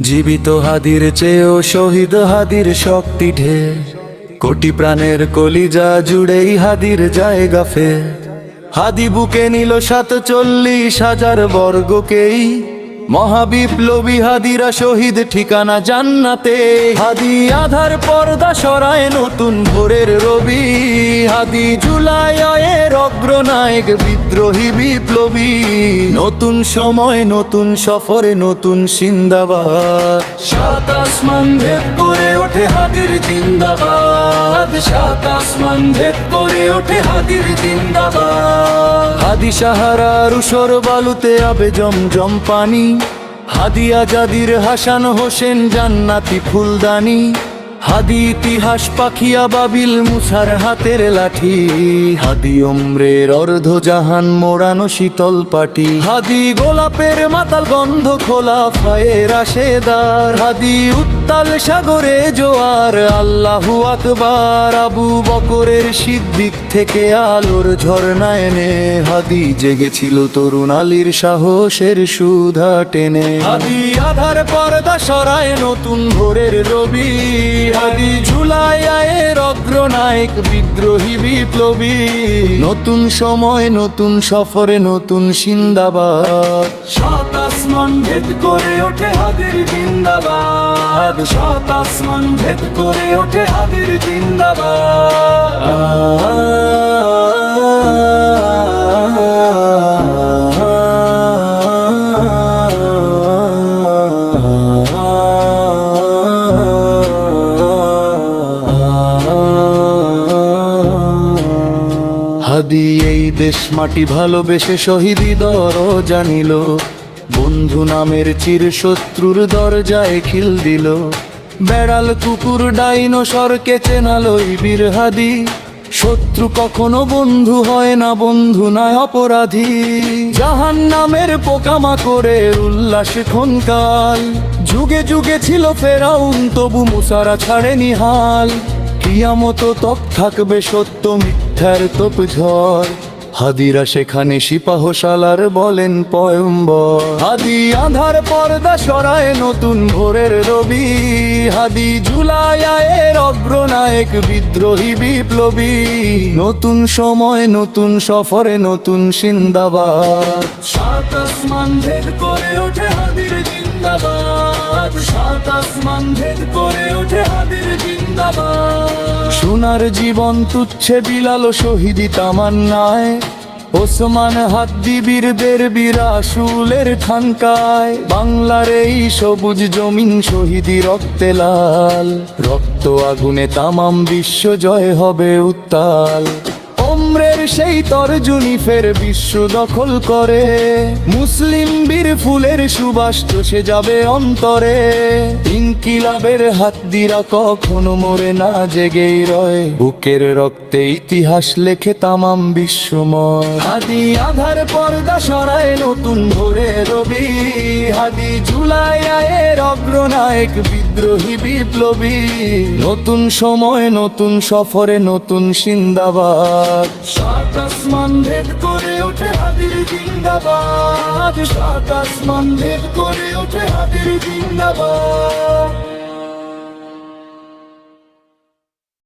জীবিত হাদির চেয়েও শহীদ হাদির শক্তি ঢের, কোটি প্রাণের কলিজা জুড়েই হাদির জায়গা ফের। হাদি বুকে নিল 47,000 বর্গকেই, মহাবিপ্লবী হাদিরা শহীদ ঠিকানা জান্নাতে। হাদি আধার পর্দা সরায় নতুন ভোরের রবি, হাদি জুলাইয়ের অগ্রনায়ক বিদ্রোহী বিপ্লবী। নতুন সময় নতুন সফরে নতুন জিন্দাবাদ, সাত আসমান ভেদ করে ওঠে হাদির জিন্দাবাদ, সাত আসমান ভেদ করে ওঠে হাদির জিন্দাবাদ। হাদি সাহারার উসর বালুতে আবে জমজম পানি, হাদি আজাদির হাসান হোসেন জান্নাতি ফুলদানি। হাদি ইতিহাস পাখিয়া বাবিল মুসার হাতের লাঠি, হাদি ওমরের অর্ধ জাহান মোড়ানো শীতল পাটি। হাদি গোলাপের মাতাল গন্ধ খোলা ফায়ের আশেদার, হাদি উত্তাল সাগরে জোয়ার আল্লাহু আকবার। আবু বকরের সিদ্দিক থেকে আলোর ঝর্ণা এনে, হাদি জেগেছিল তরুণ আলীর সাহসের সুধা টেনে। হাদি আধার পর্দা সরায় নতুন ভোরের রবি, হাদি জুলাইয়ের অগ্রনায়ক বিদ্রোহী বিপ্লবী। নতুন সময় নতুন সফরে নতুন জিন্দাবাদ, সাত আসমান ভেদ করে ওঠে হাদির জিন্দাবাদ, সাত আসমান ভেদ করে ওঠে হাদির হাদি এই দেশ মাটি ভালোবেসে শহীদি দর জানিল, বন্ধু নামের চির শত্রুর দরজায় খিল দিল। বেড়াল কুকুর ডাইনোসরকে চেনালো বীর হাদি, শত্রু কখনো বন্ধু হয় না, বন্ধু নয় অপরাধী। জাহান্নামের পোকামাকড়ের উল্লাস ক্ষণকাল, যুগে যুগে ছিল ফেরাউন তবু মুসারা ছাড়েনি হাল। কিয়ামত তক থাকবে সত্য মিথ্যার তোপ ঝড়, হাদিরা সেখানে সিপাহশালার বলেন পয়ম্বর। হাদি আধার পর্দা সরায় নতুন ভোরের রবি, হাদি জুলাইয়ের অগ্রনায়ক বিদ্রোহী বিপ্লবী। নতুন সময় নতুন সফরে নতুন জিন্দাবাদ, সাত আসমান ভেদ করে ওঠে হাদির জিন্দাবাদ, সাত আসমান ভেদ করে ওঠে হাদির জিন্দাবাদ। সোনার জীবন তুচ্ছে বিলাল শহীদি তামান্নায়, ওসমান হাদি বীরদের বিরাসুলের খানকায়। বাংলার এই সবুজ জমিন শহীদি রক্তে লাল, রক্ত আগুনে তামাম বিশ্ব জয় হবে উত্তাল। ওমরের সেই তর্জনী ফের বিশ্ব দখল করে, মুসলিম বীর ফুলের সুবাস চষে যাবে অন্তরে। ইনকিলাবের হাদিরা কখনো মরে না, জেগেই রয় বুকের রক্তে ইতিহাস লেখে তামাম বিশ্বময়। হাদি আধার পর্দা সরায় নতুন ভোরে রবি, হাদি জুলাইয়ের অগ্রনায়ক বিদ্রোহী বিপ্লবী। নতুন সময় নতুন সফরে নতুন জিন্দাবাদ, সাত আসমান ভেদ করে ওঠে হাদির জিন্দাবাদ, সাত আসমান ভেদ করে ওঠে হাদির জিন্দাবাদ।